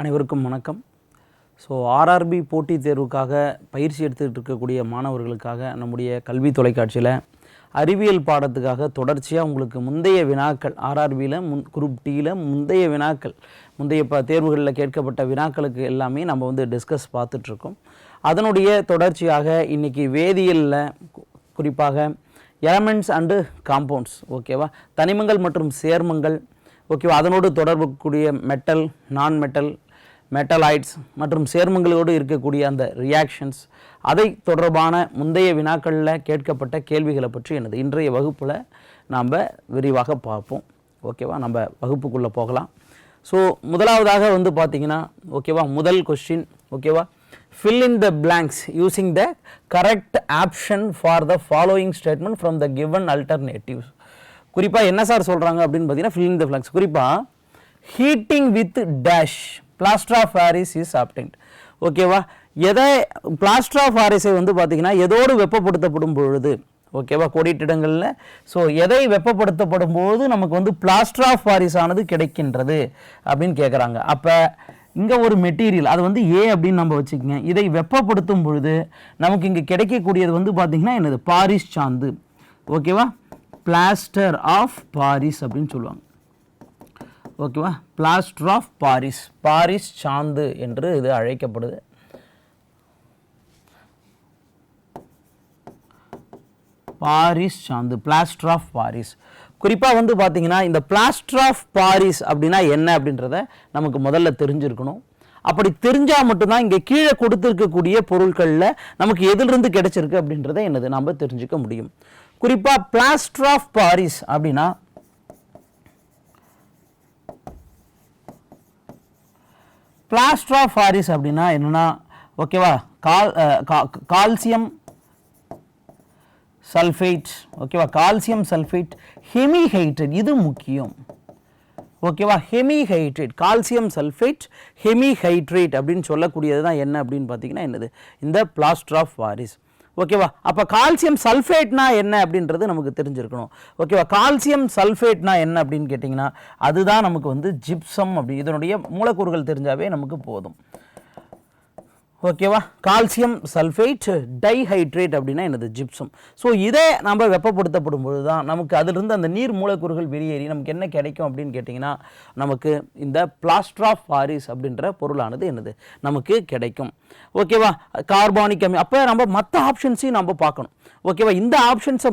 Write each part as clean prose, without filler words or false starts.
அனைவருக்கும் வணக்கம். So RRB போட்டித் தேர்வுக்காக பயிற்சி எடுத்துகிட்டு இருக்கக்கூடிய மாணவர்களுக்காக நம்முடைய கல்வி தொலைக்காட்சியில் அறிவியல் பாடத்துக்காக தொடர்ச்சியாக உங்களுக்கு முந்தைய வினாக்கள் ஆர்ஆர்பியில் குரூப் டியில் முந்தைய வினாக்கள் முந்தைய தேர்வுகளில் கேட்கப்பட்ட வினாக்களுக்கு எல்லாமே நம்ம வந்து டிஸ்கஸ் பார்த்துட்ருக்கோம். அதனுடைய தொடர்ச்சியாக இன்றைக்கி வேதியியலில் குறிப்பாக எலமெண்ட்ஸ் அண்டு காம்பவுண்ட்ஸ், ஓகேவா, தனிமங்கள் மற்றும் சேர்மங்கள், ஓகேவா, அதனோடு தொடர்புக்கூடிய மெட்டல், நான் மெட்டல், மெட்டலாய்ட்ஸ் மற்றும் சேர்மங்களோடு இருக்கக்கூடிய அந்த ரியாக்ஷன்ஸ், அதை தொடர்பான முந்தைய வினாக்களில் கேட்கப்பட்ட கேள்விகளை பற்றி இன்றைய வகுப்பில் நாம் விரிவாக பார்ப்போம். ஓகேவா, நம்ம வகுப்புக்குள்ளே போகலாம். ஸோ முதலாவதாக வந்து பார்த்திங்கன்னா, ஓகேவா, முதல் கொஸ்டின், ஓகேவா, fill in the blanks using the correct option for the following statement from the given alternatives. குறிப்பாக என்ன சார் சொல்கிறாங்க அப்படின்னு பார்த்தீங்கன்னா, fill in the blanks. குறிப்பாக heating with dash plaster of Paris is obtained. ஓகேவா, எதை plaster of Paris வந்து பார்த்தீங்கன்னா எதோடு வெப்பப்படுத்தப்படும் பொழுது, ஓகேவா, கோடிட்டிடங்களில், ஸோ எதை வெப்பப்படுத்தப்படும் போது நமக்கு வந்து plaster of Paris ஆனது கிடைக்கின்றது அப்படின்னு கேட்குறாங்க. அப்போ இங்கே ஒரு மெட்டீரியல் அது வந்து ஏ அப்படின்னு நம்ம வச்சுக்கோங்க. இதை வெப்பப்படுத்தும் பொழுது நமக்கு இங்கே கிடைக்கக்கூடியது வந்து பார்த்திங்கன்னா என்னது, பாரிஸ் சாந்து, ஓகேவா, பிளாஸ்டர் ஆஃப் பாரிஸ் அப்படின்னு சொல்லுவாங்க. ஓகேவா, பிளாஸ்டர் ஆஃப் பாரிஸ், பாரிஸ் சாந்து என்று இது அழைக்கப்படுது. பாரிஸ் சாந்து, பிளாஸ்டர் ஆஃப் பாரிஸ். குறிப்பாக வந்து பார்த்திங்கன்னா இந்த பிளாஸ்டர் ஆஃப் பாரிஸ் அப்படின்னா என்ன அப்படின்றத நமக்கு முதல்ல தெரிஞ்சிருக்கணும். அப்படி தெரிஞ்சால் மட்டும்தான் இங்கே கீழே கொடுத்துருக்கக்கூடிய பொருட்களில் நமக்கு எதிலிருந்து கிடைச்சிருக்கு அப்படின்றத நம்ம தெரிஞ்சுக்க முடியும். குறிப்பாக பிளாஸ்டர் ஆஃப் பாரிஸ் அப்படின்னா பிளாஸ்டர் ஆஃப் பாரிஸ் அப்படின்னா என்னன்னா, ஓகேவா, கால்சியம் சல்ஃபேட், ஓகேவா, கால்சியம் சல்ஃபேட் ஹெமிஹைட்ரேட், இது முக்கியம். ஓகேவா, ஹெமிஹைட்ரேட், கால்சியம் சல்ஃபேட் ஹெமிஹைட்ரேட் அப்படின்னு சொல்லக்கூடியது தான் என்ன அப்படின்னு பார்த்தீங்கன்னா என்னது, இந்த பிளாஸ்டர் ஆஃப் பாரிஸ். ஓகேவா, அப்போ கால்சியம் சல்ஃபேட்னா என்ன அப்படின்றது நமக்கு தெரிஞ்சிருக்கணும். ஓகேவா, கால்சியம் சல்ஃபேட்னா என்ன அப்படின்னு கேட்டிங்கன்னா அதுதான் நமக்கு வந்து ஜிப்சம் அப்படி, இதனுடைய மூலக்கூறுகள் தெரிஞ்சாவே நமக்கு போதும். ஓகேவா, கால்சியம் சல்ஃபேட் டைஹைட்ரேட் அப்படின்னா என்னது, ஜிப்சம். ஸோ இதை நம்ம வெப்பப்படுத்தப்படும் பொழுது தான் நமக்கு அதிலிருந்து அந்த நீர் மூலக்கூறுகள் வெளியேறி நமக்கு என்ன கிடைக்கும் அப்படின்னு கேட்டிங்கன்னா நமக்கு இந்த பிளாஸ்டர் ஆஃப் பாரிஸ் அப்படின்ற பொருளானது என்னது நமக்கு கிடைக்கும். ஓகேவா, கார்பானிக் அமிலம். அப்போ நம்ம மற்ற ஆப்ஷன்ஸையும் நம்ம பார்க்கணும். ஓகேவா, இந்த ஆப்ஷன்ஸை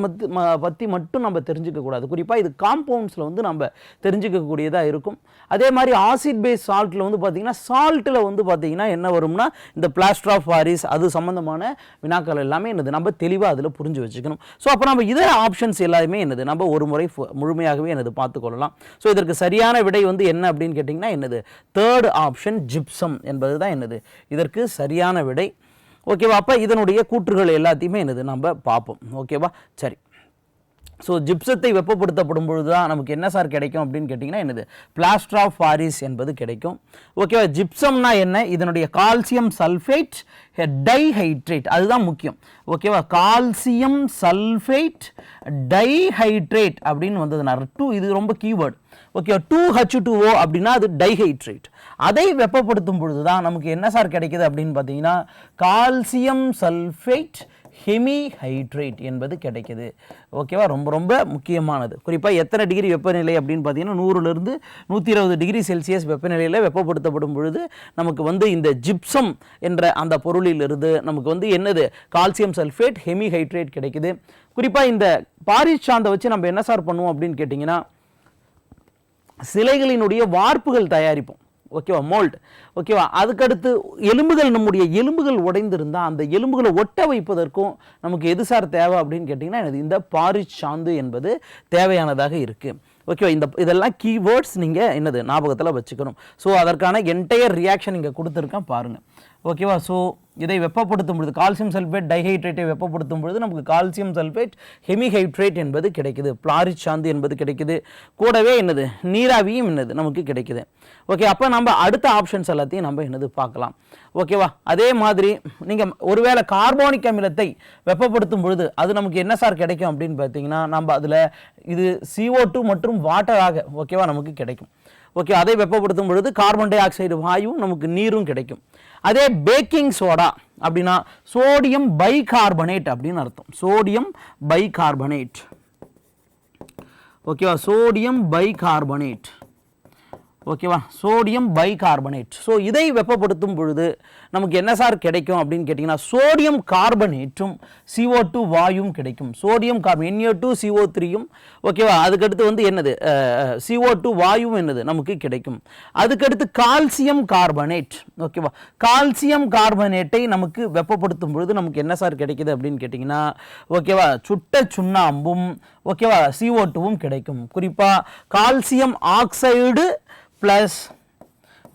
பற்றி மட்டும் நம்ம தெரிஞ்சுக்கக்கூடாது. குறிப்பாக இது காம்பவுண்ட்ஸில் வந்து நம்ம தெரிஞ்சுக்கக்கூடியதாக இருக்கும். அதே மாதிரி ஆசிட் பேஸ் சால்ட்டில் வந்து பார்த்திங்கன்னா சால்ட்டில் வந்து பார்த்திங்கன்னா என்ன வரும்னா இந்த பிளாஸ்டர் ஆஃப் பாரிஸ் அது சம்பந்தமான வினாக்கள் எல்லாமே நம்ம தெளிவாக அதில் புரிஞ்சு வச்சுக்கணும். ஸோ அப்போ நம்ம இதர ஆப்ஷன்ஸ் எல்லாமே நம்ம ஒரு முறை முழுமையாகவே பார்த்துக்கொள்ளலாம். ஸோ இதற்கு சரியான விடை வந்து என்ன அப்படின்னு கேட்டிங்கன்னா தேர்ட் ஆப்ஷன் ஜிப்சம் என்பது தான் இதற்கு சரியான விடை. ஓகேவா, அப்போ இதனுடைய கூற்றுகள் எல்லாத்தையுமே நம்ம பார்ப்போம். ஓகேவா, சரி. ஸோ ஜிப்சத்தை வெப்பப்படுத்தப்படும் பொழுது தான் நமக்கு என்ன சார் கிடைக்கும் அப்படின்னு கேட்டிங்கன்னா பிளாஸ்டர் ஆஃப் பாரிஸ் என்பது கிடைக்கும். ஓகேவா, ஜிப்சம்னா என்ன, இதனுடைய கால்சியம் சல்ஃபேட் டைஹைட்ரேட் அதுதான் முக்கியம். ஓகேவா, கால்சியம் சல்ஃபேட் டைஹைட்ரேட் அப்படின்னு வந்ததுனா இது ரொம்ப கீவேர்டு. ஓகே, 2H2O அப்படின்னா அது டைஹைட்ரேட். அதை வெப்பப்படுத்தும் பொழுது தான் நமக்கு என்ன சார் கிடைக்குது அப்படின்னு பார்த்தீங்கன்னா கால்சியம் சல்ஃபேட் ஹெமிஹைட்ரேட் என்பது கிடைக்குது. ஓகேவா, ரொம்ப ரொம்ப முக்கியமானது. குறிப்பாக எத்தனை டிகிரி வெப்பநிலை அப்படின்னு பார்த்தீங்கன்னா 100லிருந்து 120 டிகிரி செல்சியஸ் வெப்பநிலையில் வெப்பப்படுத்தப்படும் பொழுது நமக்கு வந்து இந்த ஜிப்சம் என்ற அந்த பொருளிலிருந்து நமக்கு வந்து என்னது கால்சியம் சல்ஃபேட் ஹெமிஹைட்ரேட் கிடைக்குது. குறிப்பாக இந்த பாரிஸ் சாந்தை வச்சு நம்ம என்ன சார் பண்ணுவோம் அப்படின்னு கேட்டிங்கன்னா சிலைகளினுடைய வார்ப்புகள் தயாரிப்போம். ஓகேவா, மோல்ட். ஓகேவா, அதுக்கடுத்து எலும்புகள், நம்முடைய எலும்புகள் உடைந்திருந்தால் அந்த எலும்புகளை ஒட்ட வைப்பதற்கும் நமக்கு எது சார் தேவை அப்படின்னு கேட்டிங்கன்னா இந்த பாரிஸ் சாந்து என்பது தேவையானதாக இருக்குது. ஓகேவா, இதெல்லாம் கீவேர்ட்ஸ் நீங்கள் ஞாபகத்தில் வச்சுக்கணும். ஸோ அதற்கான என்டையர் ரியாக்ஷன் இங்கே கொடுத்துருக்கேன் பாருங்கள். ஓகேவா, ஸோ இதை வெப்பப்படுத்தும் பொழுது கால்சியம் சல்ஃபேட் டைஹைட்ரேட்டை வெப்பப்படுத்தும் பொழுது நமக்கு கால்சியம் சல்ஃபேட் ஹெமிஹைட்ரேட் என்பது கிடைக்குது, பிளாரிஸ் சாந்து என்பது கிடைக்குது, கூடவே நீராவியும் நமக்கு கிடைக்குது. ஓகே, அப்போ நம்ம அடுத்த ஆப்ஷன்ஸ் எல்லாத்தையும் நம்ம பார்க்கலாம். ஓகேவா, அதே மாதிரி நீங்கள் ஒருவேளை கார்பானிக் அமிலத்தை வெப்பப்படுத்தும் பொழுது அது நமக்கு என்ன சார் கிடைக்கும் அப்படின்னு பார்த்தீங்கன்னா நம்ம அதில் இது CO2 மற்றும் வாட்டராக ஓகேவா நமக்கு கிடைக்கும். ஓகே, அதை வெப்பப்படுத்தும் பொழுது கார்பன் டை ஆக்சைடு வாயுவும் நமக்கு நீரும் கிடைக்கும். அதே பேக்கிங் சோடா அப்படின்னா சோடியம் பைகார்பனேட் அப்படின்னு அர்த்தம். சோடியம் பைகார்பனேட், ஓகேவா, சோடியம் பைகார்பனேட், ஓகேவா, சோடியம் பைகார்பனேட். ஸோ இதை வெப்பப்படுத்தும் பொழுது நமக்கு என்ன சார் கிடைக்கும் அப்படின்னு கேட்டிங்கன்னா சோடியம் கார்பனேட்டும் CO2 வாயும் கிடைக்கும். சோடியம் கார்பன் Na2 CO3யும், ஓகேவா, அதுக்கடுத்து வந்து என்னது CO2 வாயும் என்னது நமக்கு கிடைக்கும். அதுக்கடுத்து கால்சியம் கார்பனேட், ஓகேவா, கால்சியம் கார்பனேட்டை நமக்கு வெப்பப்படுத்தும் பொழுது நமக்கு என்ன சார் கிடைக்குது அப்படின்னு கேட்டிங்கன்னா ஓகேவா சுட்ட சுண்ணாம்பும், ஓகேவா, CO2வும் கிடைக்கும். குறிப்பாக கால்சியம் ஆக்சைடு ப்ளஸ்,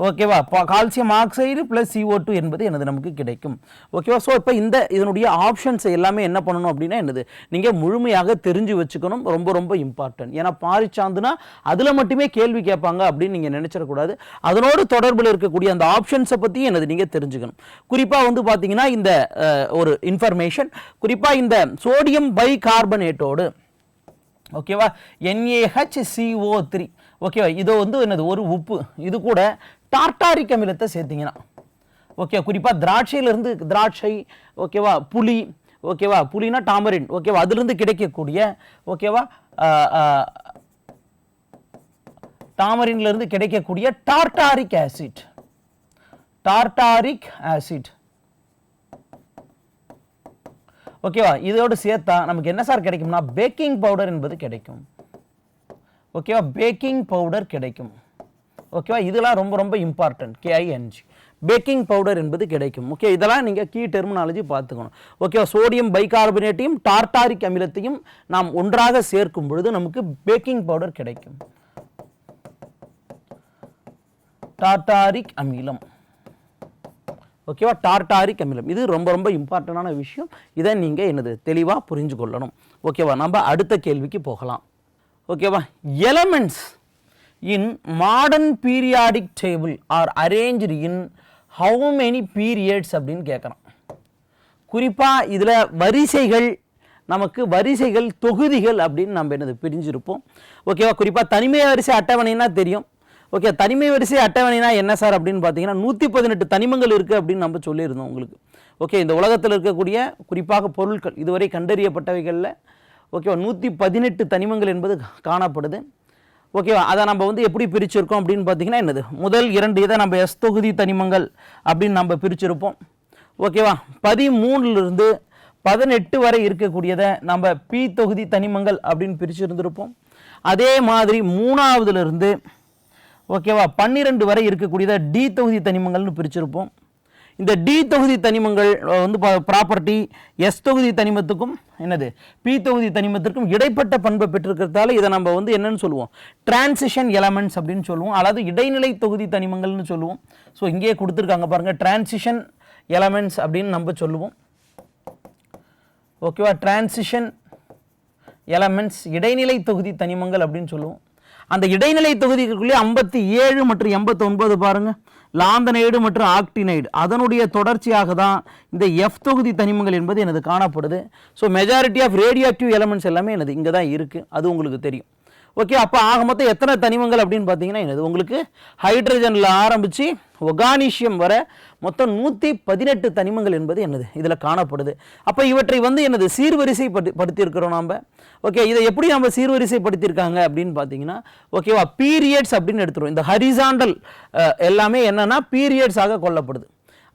ஓகேவா, கால்சியம் ஆக்சைடு ப்ளஸ் CO2 என்பது என்னது நமக்கு கிடைக்கும். ஓகேவா. ஸோ இப்போ இதனுடைய ஆப்ஷன்ஸ் எல்லாமே என்ன பண்ணணும் அப்படின்னா என்னது நீங்கள் முழுமையாக தெரிஞ்சு வச்சுக்கணும். ரொம்ப ரொம்ப இம்பார்ட்டன்ட். ஏன்னா பாரிச்சாந்துனா அதில் மட்டுமே கேள்வி கேட்பாங்க அப்படின்னு நீங்கள் நினச்சிடக்கூடாது. அதனோடு தொடர்பில் இருக்கக்கூடிய அந்த ஆப்ஷன்ஸை பற்றி என்னது நீங்கள் தெரிஞ்சுக்கணும். குறிப்பாக வந்து பார்த்தீங்கன்னா இந்த ஒரு இன்ஃபர்மேஷன், குறிப்பாக இந்த சோடியம் பைகார்பனேட்டோடு, ஓகேவா, NaHCO3, ஓகேவா, இது வந்து என்னது ஒரு உப்பு, இது கூட டார்டாரிக் அமிலத்தை சேர்த்திங்கன்னா, ஓகே, குறிப்பாக திராட்சையிலிருந்து, திராட்சை, ஓகேவா, புளி, ஓகேவா, புளினா டாமரின், ஓகேவா, அதிலிருந்து கிடைக்கக்கூடிய, ஓகேவா, டாமரின்லேருந்து கிடைக்கக்கூடிய டார்டாரிக் ஆசிட், டார்டாரிக் ஆசிட், ஓகேவா, இதோடு சேர்த்தா நமக்கு என்ன சார் கிடைக்கும்னா பேக்கிங் பவுடர் என்பது கிடைக்கும். ஓகேவா, பேக்கிங் பவுடர் கிடைக்கும். ஓகேவா, இதெல்லாம் ரொம்ப ரொம்ப இம்பார்ட்டன்ட். KING, பேக்கிங் பவுடர் என்பது கிடைக்கும். ஓகே, இதெல்லாம் நீங்கள் கீ டெர்மினாலஜி பார்த்துக்கணும். ஓகேவா, சோடியம் பைகார்பனேட்டையும் டார்டாரிக் அமிலத்தையும் நாம் ஒன்றாக சேர்க்கும் பொழுது நமக்கு பேக்கிங் பவுடர் கிடைக்கும். டார்டாரிக் அமிலம், ஓகேவா, டார்டாரிக் அமிலம், இது ரொம்ப ரொம்ப இம்பார்ட்டண்டான விஷயம். இதை நீங்கள் என்னது தெளிவாக புரிஞ்சு கொள்ளணும். ஓகேவா, நம்ம அடுத்த கேள்விக்கு போகலாம். ஓகேவா, elements in modern periodic table are arranged in how many periods அப்படின்னு கேட்குறோம். குறிப்பாக இதில் வரிசைகள், நமக்கு வரிசைகள் தொகுதிகள் அப்படின்னு நம்ம என்னது பிரிஞ்சிருப்போம். ஓகேவா, குறிப்பாக தனிமை வரிசை அட்டவணைனா தெரியும். ஓகே, தனிமை வரிசை அட்டவணைனா என்ன சார் அப்படின்னு பார்த்தீங்கன்னா 118 தனிமங்கள் இருக்குது அப்படின்னு நம்ம சொல்லியிருந்தோம் உங்களுக்கு. ஓகே, இந்த உலகத்தில் இருக்கக்கூடிய குறிப்பாக பொருட்கள் இதுவரை கண்டறியப்பட்டவைகளில் ஓகேவா 118 தனிமங்கள் என்பது காணப்படுது. ஓகேவா, அதை நம்ம வந்து எப்படி பிரிச்சிருக்கோம் அப்படின்னு பார்த்தீங்கன்னா என்னது முதல் 2 இதை நம்ம S தொகுதி தனிமங்கள் அப்படின்னு நம்ம பிரிச்சிருப்போம். ஓகேவா, 13லிருந்து 18 வரை இருக்கக்கூடியதை நம்ம P தொகுதி தனிமங்கள் அப்படின்னு பிரிச்சிருந்திருப்போம். அதே மாதிரி 3ஆவதுலேருந்து ஓகேவா 12 வரை இருக்கக்கூடியதை D தொகுதி தனிமங்கள்னு பிரிச்சிருப்போம். இந்த D தொகுதி தனிமங்கள் வந்து ப்ராப்பர்ட்டி S தொகுதி தனிமத்துக்கும் என்னது P தொகுதி தனிமத்திற்கும் இடைப்பட்ட பண்பை பெற்றிருக்கிறதால இதை நம்ம வந்து என்னன்னு சொல்லுவோம், டிரான்சிஷன் எலமெண்ட்ஸ் அப்படின்னு சொல்லுவோம், அல்லது இடைநிலை தொகுதி தனிமங்கள்னு சொல்லுவோம். ஸோ இங்கேயே கொடுத்துருக்காங்க பாருங்க, டிரான்சிஷன் எலமெண்ட்ஸ் அப்படின்னு நம்ம சொல்லுவோம். ஓகேவா, டிரான்சிஷன் எலமெண்ட்ஸ் இடைநிலை தொகுதி தனிமங்கள் அப்படின்னு சொல்லுவோம். அந்த இடைநிலை தொகுதிக்குள்ளே 57 மற்றும் 89 பாருங்க, லாந்தனைடு மற்றும் ஆக்டினைடு, அதனுடைய தொடர்ச்சியாக தான் இந்த F தொகுதி தனிமங்கள் என்பது எனது காணப்படுது. So majority of radioactive elements எல்லாமே எனது இங்கே தான் இருக்குது, அது உங்களுக்கு தெரியும். ஓகே, அப்போ ஆக மொத்தம் எத்தனை தனிமங்கள் அப்படின்னு பார்த்தீங்கன்னா என்னது உங்களுக்கு ஹைட்ரஜனில் ஆரம்பித்து ஒகானிஷியம் வர மொத்தம் 118 தனிமங்கள் என்பது என்னது இதில் காணப்படுது. அப்போ இவற்றை வந்து என்னது சீர்வரிசை படுத்தியிருக்கிறோம் நாம். ஓகே, இதை எப்படி நம்ம சீர்வரிசைப்படுத்தியிருக்காங்க அப்படின்னு பார்த்தீங்கன்னா ஓகேவா பீரியட்ஸ் அப்படின்னு எடுத்துருவோம். இந்த ஹரிசாண்டல் எல்லாமே என்னன்னா பீரியட்ஸாக கொள்ளப்படுது.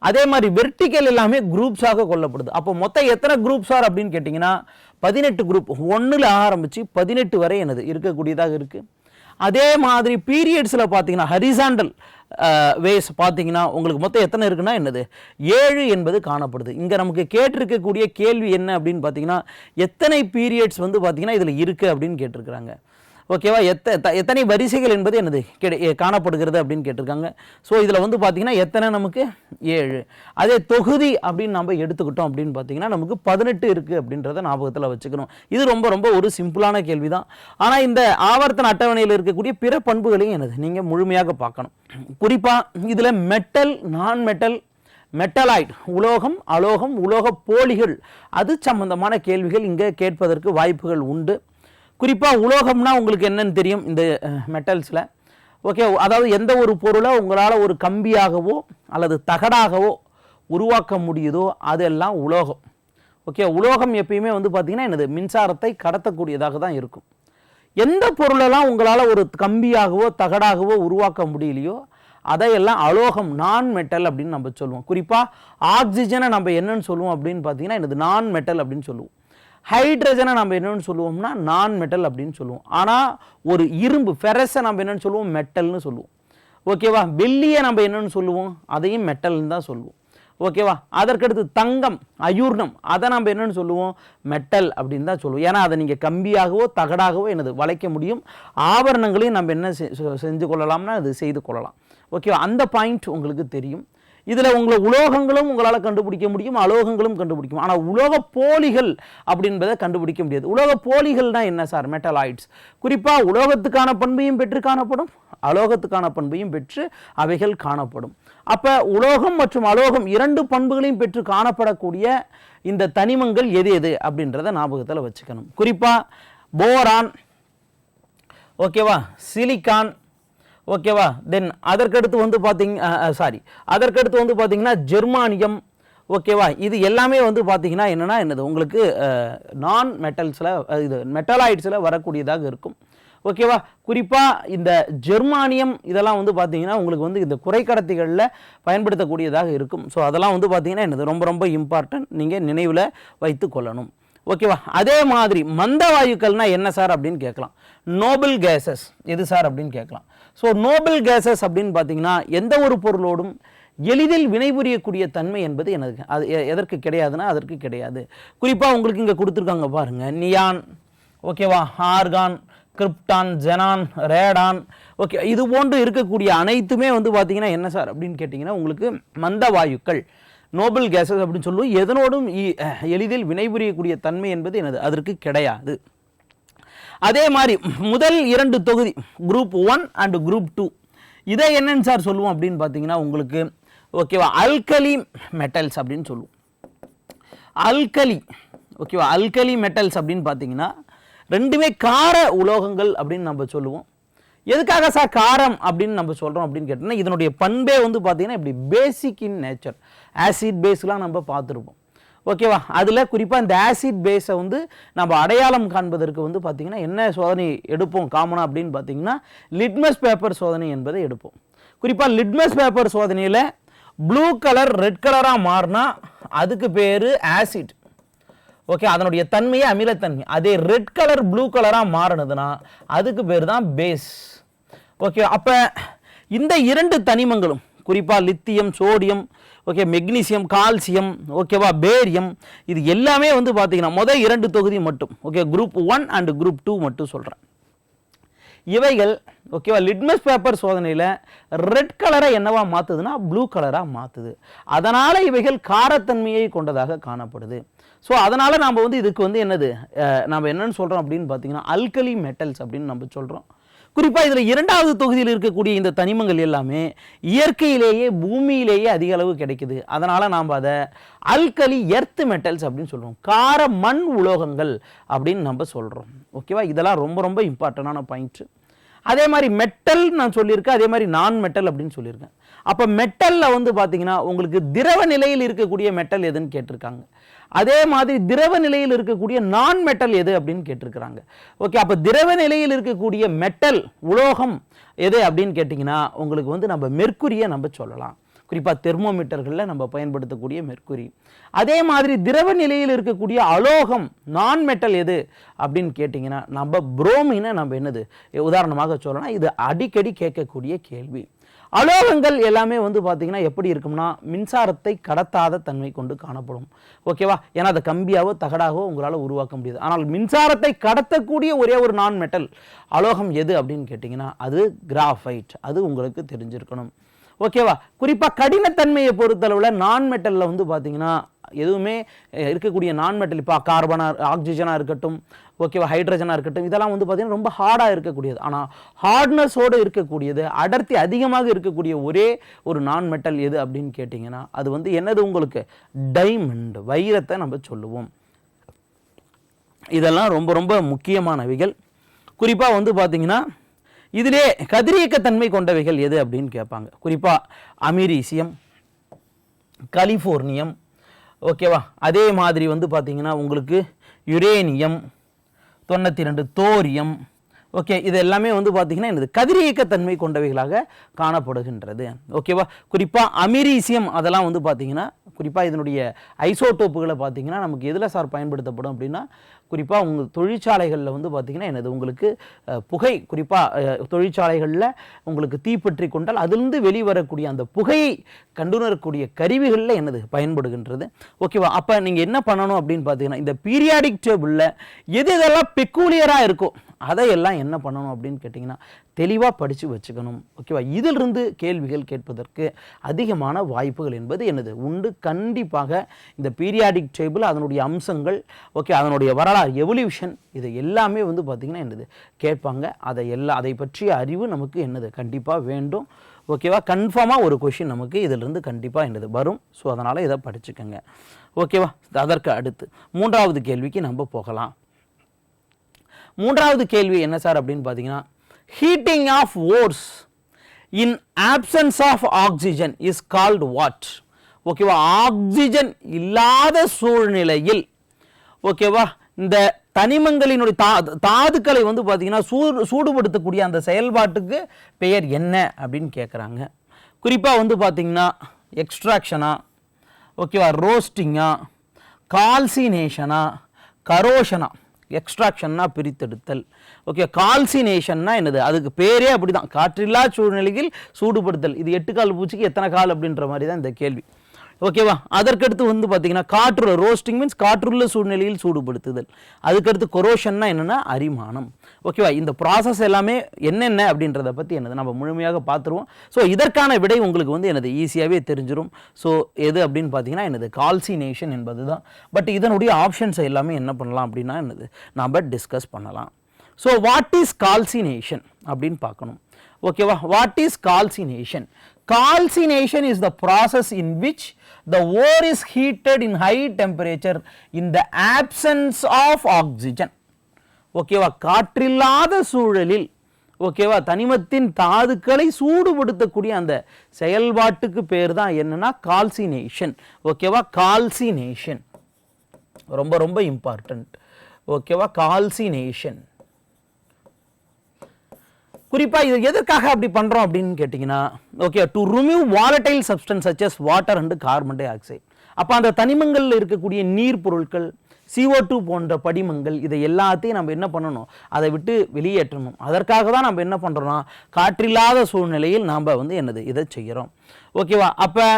அதே மாதிரி வெர்டிக்கல் எல்லாமே குரூப்ஸாக கொள்ளப்படுது. அப்போ மொத்தம் எத்தனை குரூப்ஸ் ஆர் அப்படின்னு கேட்டிங்கன்னா 18 குரூப், 1ல் ஆரம்பித்து 18 வரை என்னது இருக்கக்கூடியதாக இருக்குது. அதே மாதிரி பீரியட்ஸில் பார்த்தீங்கன்னா ஹரிசாண்டல் வேஸ் பார்த்தீங்கன்னா உங்களுக்கு மொத்தம் எத்தனை இருக்குன்னா என்னது 7 என்பது காணப்படுது. இங்கே நமக்கு கேட்டிருக்கக்கூடிய கேள்வி என்ன அப்படின்னு பார்த்தீங்கன்னா எத்தனை பீரியட்ஸ் வந்து பார்த்தீங்கன்னா இதில் இருக்குது அப்படின்னு கேட்டிருக்கிறாங்க. ஓகேவா, எத்தனை வரிசைகள் என்பது என்னது காணப்படுகிறது அப்படின்னு கேட்டிருக்காங்க. ஸோ இதில் வந்து பார்த்தீங்கன்னா எத்தனை நமக்கு 7. அதே தொகுதி அப்படின்னு நம்ம எடுத்துக்கிட்டோம் அப்படின்னு பார்த்தீங்கன்னா நமக்கு 18 இருக்குது அப்படின்றத ஞாபகத்தில் வச்சுக்கணும். இது ரொம்ப ரொம்ப ஒரு சிம்பிளான கேள்வி தான். ஆனால் இந்த ஆவர்த்தன அட்டவணையில் இருக்கக்கூடிய பிற பண்புகளையும் என்னது நீங்கள் முழுமையாக பார்க்கணும். குறிப்பாக இதில் மெட்டல், நான் மெட்டல், மெட்டலாய்டு, உலோகம், அலோகம், உலோக போலிகள், அது சம்பந்தமான கேள்விகள் இங்கே கேட்பதற்கு வாய்ப்புகள் உண்டு. குறிப்பாக உலோகம்னா உங்களுக்கு என்னன்னு தெரியும், இந்த மெட்டல்ஸில் ஓகே, அதாவது எந்த ஒரு பொருளை உங்களால் ஒரு கம்பியாகவோ அல்லது தகடாகவோ உருவாக்க முடியுதோ அதெல்லாம் உலோகம். ஓகே, உலோகம் எப்பயுமே வந்து பார்த்திங்கன்னா என்னது, மின்சாரத்தை கடத்தக்கூடியதாக தான் இருக்கும். எந்த பொருளெல்லாம் உங்களால் ஒரு கம்பியாகவோ தகடாகவோ உருவாக்க முடியலையோ அதையெல்லாம் அலோகம், நான் மெட்டல் அப்படின்னு நம்ம சொல்லுவோம். குறிப்பாக ஆக்சிஜனை நம்ம என்னன்னு சொல்லுவோம் அப்படின்னு பார்த்தீங்கன்னா என்னது, நான் மெட்டல் அப்படின்னு சொல்லுவோம். ஹைட்ரஜனை நம்ம என்னென்னு சொல்லுவோம்னா நான் மெட்டல் அப்படின்னு சொல்லுவோம். ஆனால் ஒரு இரும்பு ஃபெரஸை நம்ம என்னென்னு சொல்லுவோம், மெட்டல்னு சொல்லுவோம். ஓகேவா, வெள்ளியை நம்ம என்னென்னு சொல்லுவோம், அதையும் மெட்டல்னு தான் சொல்லுவோம். ஓகேவா, அதற்கடுத்து தங்கம், அயூர்ணம், அதை நம்ம என்னென்னு சொல்லுவோம், மெட்டல் அப்படின்னு தான் சொல்லுவோம். ஏன்னா அதை நீங்கள் கம்பியாகவோ தகடாகவோ என்னது வளைக்க முடியும். ஆபரணங்களையும் நம்ம என்ன செஞ்சு கொள்ளலாம்னா அது செய்து கொள்ளலாம். ஓகேவா, அந்த பாயிண்ட் உங்களுக்கு தெரியும். இதில் உங்களை உலோகங்களும் உங்களால் கண்டுபிடிக்க முடியும், அலோகங்களும் கண்டுபிடிக்கும். ஆனால் உலோக போலிகள் அப்படின்றத கண்டுபிடிக்க முடியாது. உலோக போலிகள்னா என்ன சார், மெட்டலாய்ட்ஸ். குறிப்பாக உலோகத்துக்கான பண்பையும் பெற்று காணப்படும், அலோகத்துக்கான பண்பையும் பெற்று அவைகள் காணப்படும். அப்போ உலோகம் மற்றும் அலோகம் இரண்டு பண்புகளையும் பெற்று காணப்படக்கூடிய இந்த தனிமங்கள் எது எது அப்படின்றத ஞாபகத்தில் வச்சுக்கணும். குறிப்பாக போரான், ஓகேவா, சிலிக்கான், ஓகேவா, தென் அதற்கடுத்து வந்து பார்த்தீங்கன்னா ஜெர்மானியம். ஓகேவா, இது எல்லாமே வந்து பார்த்தீங்கன்னா என்னது உங்களுக்கு நான் மெட்டல்ஸில், இது மெட்டலாய்ட்ஸில் வரக்கூடியதாக இருக்கும். ஓகேவா, குறிப்பாக இந்த ஜெர்மானியம் இதெல்லாம் வந்து பார்த்தீங்கன்னா உங்களுக்கு வந்து இந்த குறைக்கடத்திகளில் பயன்படுத்தக்கூடியதாக இருக்கும். ஸோ அதெல்லாம் வந்து பார்த்தீங்கன்னா என்னது ரொம்ப ரொம்ப இம்பார்ட்டன்ட், நீங்கள் நினைவில் வைத்து கொள்ளணும். ஓகேவா, அதே மாதிரி மந்த வாயுக்கள்னா என்ன சார் அப்படின்னு கேட்கலாம். நோபல் கேசஸ் எது சார் அப்படின்னு கேட்கலாம். ஸோ நோபல் கேசஸ் அப்படின்னு பார்த்தீங்கன்னா எந்த ஒரு பொருளோடும் எளிதில் வினைபுரியக்கூடிய தன்மை என்பது எனக்கு அது எதற்கு கிடையாதுன்னா அதற்கு கிடையாது. குறிப்பாக உங்களுக்கு இங்கே கொடுத்துருக்காங்க பாருங்கள், நியான், ஓகேவா, argon, krypton, xenon, Radon. Okay, இது போன்று இருக்கக்கூடிய அனைத்துமே வந்து பார்த்தீங்கன்னா என்ன சார் அப்படின்னு கேட்டிங்கன்னா உங்களுக்கு மந்த வாயுக்கள், நோபல் கேசஸ் அப்படின்னு சொல்லுவோம். எதனோடும் எளிதில் வினைபுரியக்கூடிய தன்மை என்பது எனது அதற்கு கிடையாது. அதே மாதிரி முதல் 2 தொகுதி குரூப் 1 அண்ட் குரூப் 2 இதை என்னன்னு சார் சொல்லுவோம் அப்படின்னு பார்த்தீங்கன்னா உங்களுக்கு ஓகேவா, அல்கலி மெட்டல்ஸ் அப்படின்னு சொல்லுவோம். அல்கலி, ஓகேவா, அல்கலி மெட்டல்ஸ் அப்படின்னு பார்த்தீங்கன்னா ரெண்டுமே கார உலோகங்கள் அப்படின்னு நம்ம சொல்லுவோம். எதுக்காக சார் காரம் அப்படின்னு நம்ம சொல்கிறோம் அப்படின்னு கேட்டோம்னா இதனுடைய பண்பே வந்து பார்த்தீங்கன்னா இப்படி பேசிக் இன் நேச்சர். ஆசிட் பேஸ்லாம் நம்ம பார்த்துருப்போம். ஓகேவா, அதில் குறிப்பாக இந்த ஆசிட் பேஸை வந்து நம்ம அடையாளம் காண்பதற்கு வந்து பார்த்திங்கன்னா என்ன சோதனை எடுப்போம் காமனாக அப்படின்னு பார்த்தீங்கன்னா லிட்மஸ் பேப்பர் சோதனை என்பதை எடுப்போம். குறிப்பாக லிட்மஸ் பேப்பர் சோதனையில் ப்ளூ கலர் ரெட் கலராக மாறினா அதுக்கு பேர் ஆசிட். ஓகே, அதனுடைய தன்மையே அமிலத்தன்மை. அதே ரெட் கலர் ப்ளூ கலராக மாறினதுன்னா அதுக்கு பேர் தான் பேஸ். ஓகே, அப்போ இந்த 2 தனிமங்களும் குறிப்பாக lithium, sodium, okay, magnesium, calcium, ஓகேவா, பேரியம், இது எல்லாமே வந்து பார்த்தீங்கன்னா முதல் 2 தொகுதி மட்டும், ஓகே, குரூப் 1 அண்ட் குரூப் 2 மட்டும் சொல்கிறேன். இவைகள் ஓகேவா லிட்மஸ் பேப்பர் சோதனையில் ரெட் கலரை என்னவா மாற்றுதுன்னா ப்ளூ கலராக மாற்றுது. அதனால் இவைகள் காரத்தன்மையை கொண்டதாக காணப்படுது. ஸோ அதனால் நாம் வந்து இதுக்கு வந்து நம்ம என்னன்னு சொல்கிறோம் அப்படின்னு பார்த்தீங்கன்னா அல்கலி மெட்டல்ஸ் அப்படின்னு நம்ம சொல்கிறோம். குறிப்பாக இதில் 2வது தொகுதியில் இருக்கக்கூடிய இந்த தனிமங்கள் எல்லாமே இயற்கையிலேயே பூமியிலேயே அதிக அளவு கிடைக்குது. அதனால் நாம் அதை அல்கலி எர்த் மெட்டல்ஸ் அப்படின்னு சொல்கிறோம், கார மண் உலோகங்கள் அப்படின்னு நம்ம சொல்கிறோம். ஓகேவா, இதெல்லாம் ரொம்ப ரொம்ப இம்பார்ட்டண்டான பாயிண்ட்டு. அதே மாதிரி மெட்டல் நான் சொல்லியிருக்கேன், அதே மாதிரி நான் மெட்டல் அப்படின்னு சொல்லியிருக்கேன். அப்போ மெட்டலில் வந்து பார்த்தீங்கன்னா உங்களுக்கு திரவ நிலையில் இருக்கக்கூடிய மெட்டல் எதுன்னு கேட்டிருக்காங்க. அதே மாதிரி திரவ நிலையில் இருக்கக்கூடிய நான் மெட்டல் எது அப்படின்னு கேட்டிருக்கிறாங்க. ஓகே, அப்போ திரவ நிலையில் இருக்கக்கூடிய மெட்டல் உலோகம் எது அப்படின்னு கேட்டிங்கன்னா உங்களுக்கு வந்து நம்ம மெர்க்குரியை நம்ம சொல்லலாம். குறிப்பாக தெர்மோமீட்டர்களில் நம்ம பயன்படுத்தக்கூடிய மெர்க்குரி. அதே மாதிரி திரவ நிலையில் இருக்கக்கூடிய அலோகம் நான் மெட்டல் எது அப்படின்னு கேட்டிங்கன்னா நம்ம புரோமினை நம்ம உதாரணமாக சொல்லலாம். இது அடிக்கடி கேட்கக்கூடிய கேள்வி. அலோகங்கள் எல்லாமே வந்து பார்த்தீங்கன்னா எப்படி இருக்கும்னா மின்சாரத்தை கடத்தாத தன்மை கொண்டு காணப்படும். ஓகேவா, ஏன்னா அதை கம்பியாவோ தகடாகவோ உங்களால் உருவாக்க முடியாது. ஆனால் மின்சாரத்தை கடத்தக்கூடிய ஒரே ஒரு நான் மெட்டல் அலோகம் எது அப்படின்னு கேட்டிங்கன்னா அது கிராஃபைட். அது உங்களுக்கு தெரிஞ்சிருக்கணும். ஓகேவா, குறிப்பாக கடினத்தன்மையை பொறுத்தளவில் நான் மெட்டலில் வந்து பார்த்தீங்கன்னா எதுவுமே இருக்கக்கூடிய நான் மெட்டல் இப்போ கார்பனாக ஆக்சிஜனாக இருக்கட்டும், ஓகேவா, ஹைட்ரஜனாக இருக்கட்டும், இதெல்லாம் வந்து பார்த்தீங்கன்னா ரொம்ப ஹார்டாக இருக்கக்கூடியது. ஆனால் ஹார்ட்னஸோடு இருக்கக்கூடியது, அடர்த்தி அதிகமாக இருக்கக்கூடிய ஒரே ஒரு நான் மெட்டல் எது அப்படின்னு கேட்டிங்கன்னா அது வந்து என்னது உங்களுக்கு டைமண்ட், வைரத்தை நம்ம சொல்லுவோம். இதெல்லாம் ரொம்ப ரொம்ப முக்கியமானவைகள். குறிப்பாக வந்து பார்த்தீங்கன்னா இதிலே கதிரியக்கத்தன்மை கொண்டவைகள் எது அப்படின்னு கேட்பாங்க. குறிப்பாக அமெரிசியம், கலிஃபோர்னியம், ஓகேவா, அதே மாதிரி வந்து பார்த்தீங்கன்னா உங்களுக்கு யுரேனியம் 92, தோரியம், ஓகே, இது எல்லாமே வந்து பார்த்தீங்கன்னா என்னது கதிரியக்கத்தன்மை கொண்டவைகளாக காணப்படுகின்றது. ஓகேவா, குறிப்பாக அமெரிசியம் அதெல்லாம் வந்து பார்த்தீங்கன்னா குறிப்பாக இதனுடைய ஐசோடோப்புகளை பார்த்தீங்கன்னா நமக்கு எதில் சார் பயன்படுத்தப்படும் அப்படின்னா குறிப்பாக உங்கள் தொழிற்சாலைகளில் வந்து பார்த்திங்கன்னா என்னது உங்களுக்கு புகை, குறிப்பாக தொழிற்சாலைகளில் உங்களுக்கு தீப்பற்றி கொண்டால் அதிலிருந்து வெளிவரக்கூடிய அந்த புகையை கண்டுணரக்கூடிய கருவிகளில் என்னது பயன்படுகின்றது. ஓகேவா, அப்போ நீங்கள் என்ன பண்ணணும் அப்படின்னு பார்த்தீங்கன்னா இந்த பீரியாடிக் டேபிளில் எது எதெல்லாம் பெக்கூலியராக இருக்கோ அதையெல்லாம் என்ன பண்ணணும் அப்படின்னு கேட்டிங்கன்னா தெளிவாக படித்து வச்சுக்கணும். ஓகேவா, இதிலிருந்து கேள்விகள் கேட்பதற்கு அதிகமான வாய்ப்புகள் என்பது என்னது உண்டு. கண்டிப்பாக இந்த பீரியாடிக் டேபிள் அதனுடைய அம்சங்கள், ஓகே, அதனுடைய வரலாறு, எவல்யூஷன், இது எல்லாமே வந்து பார்த்திங்கன்னா என்னது கேட்பாங்க. அதை பற்றிய அறிவு நமக்கு என்னது கண்டிப்பாக வேண்டும். ஓகேவா, கன்ஃபார்மாக ஒரு கொஷின் நமக்கு இதிலிருந்து கண்டிப்பாக என்னது வரும். ஸோ அதனால் இதை படிச்சுக்கோங்க. ஓகேவா, அதற்கு அடுத்து 3வது கேள்விக்கு நம்ம போகலாம். 3வது கேள்வி என்ன சார் அப்படின்னு பார்த்தீங்கன்னா heating of ores in absence of oxygen is called what? ஓகேவா, ஆக்சிஜன் இல்லாத சூழ்நிலையில் ஓகேவா இந்த தனிமங்களினுடைய தாதுக்களை வந்து பார்த்தீங்கன்னா சூடுபடுத்தக்கூடிய அந்த செயல்பாட்டுக்கு பெயர் என்ன அப்படின்னு கேட்குறாங்க. குறிப்பாக வந்து பார்த்தீங்கன்னா எக்ஸ்ட்ராக்ஷனா, ஓகேவா, ரோஸ்டிங்கா, கால்சினேஷனா, கரோஷனா. எக்ஸ்ட்ராக்ஷன்னா பிரித்தெடுத்தல், ஓகே, கால்சினேஷன்னா என்னது அதுக்கு பேரே அப்படி தான், காற்றில்லா சூழ்நிலையில் சூடுபடுத்தல். இது 8 கால் பூச்சிக்கு எத்தனை கால் அப்படின்ற மாதிரி தான் இந்த கேள்வி. ஓகேவா, அதற்கடுத்து வந்து பார்த்தீங்கன்னா காற்று, ரோஸ்டிங் மீன்ஸ் காற்றுள்ள சூழ்நிலையில் சூடுபடுத்துதல். அதுக்கடுத்து கொரோஷன்னா என்னென்னா அரிமானம். ஓகேவா, இந்த ப்ராசஸ் எல்லாமே என்னென்ன அப்படின்றத பற்றி என்னது நம்ம முழுமையாக பார்த்துருவோம். ஸோ இதற்கான விடை உங்களுக்கு வந்து என்னது ஈஸியாகவே தெரிஞ்சிடும். ஸோ எது அப்படின்னு பார்த்தீங்கன்னா என்னது கால்சினேஷன் என்பது தான். பட் இதனுடைய ஆப்ஷன்ஸ் எல்லாமே என்ன பண்ணலாம் அப்படின்னா என்னது நம்ம டிஸ்கஸ் பண்ணலாம். ஸோ வாட் இஸ் கால்சினேஷன் அப்படின்னு பார்க்கணும். ஓகேவா, what is calcination? Calcination is the process in which the ore is heated in high temperature in the absence of oxygen. ஓகேவா, காற்றில்லாத சூழலில் ஓகேவா தனிமத்தின் தாதுக்களை சூடுபடுத்தக்கூடிய அந்த செயல்பாட்டுக்கு பேர் தான் என்னன்னா கால்சினேஷன். ஓகேவா, கால்சினேஷன் ரொம்ப ரொம்ப இம்பார்ட்டன்ட். ஓகேவா, கால்சினேஷன் குறிப்பாக இது எதற்காக அப்படி பண்ணுறோம் அப்படின்னு கேட்டிங்கன்னா okay to remove volatile substance such as water and carbon dioxide. அப்போ அந்த தனிமங்களில் இருக்கக்கூடிய நீர் பொருட்கள், CO2 போன்ற படிமங்கள், இதை எல்லாத்தையும் நம்ம என்ன பண்ணணும், அதை விட்டு வெளியேற்றணும். அதற்காக தான் நம்ம என்ன பண்ணுறோம்னா காற்றில்லாத சூழ்நிலையில் நாம் வந்து என்னது இதை செய்கிறோம். ஓகேவா, அப்போ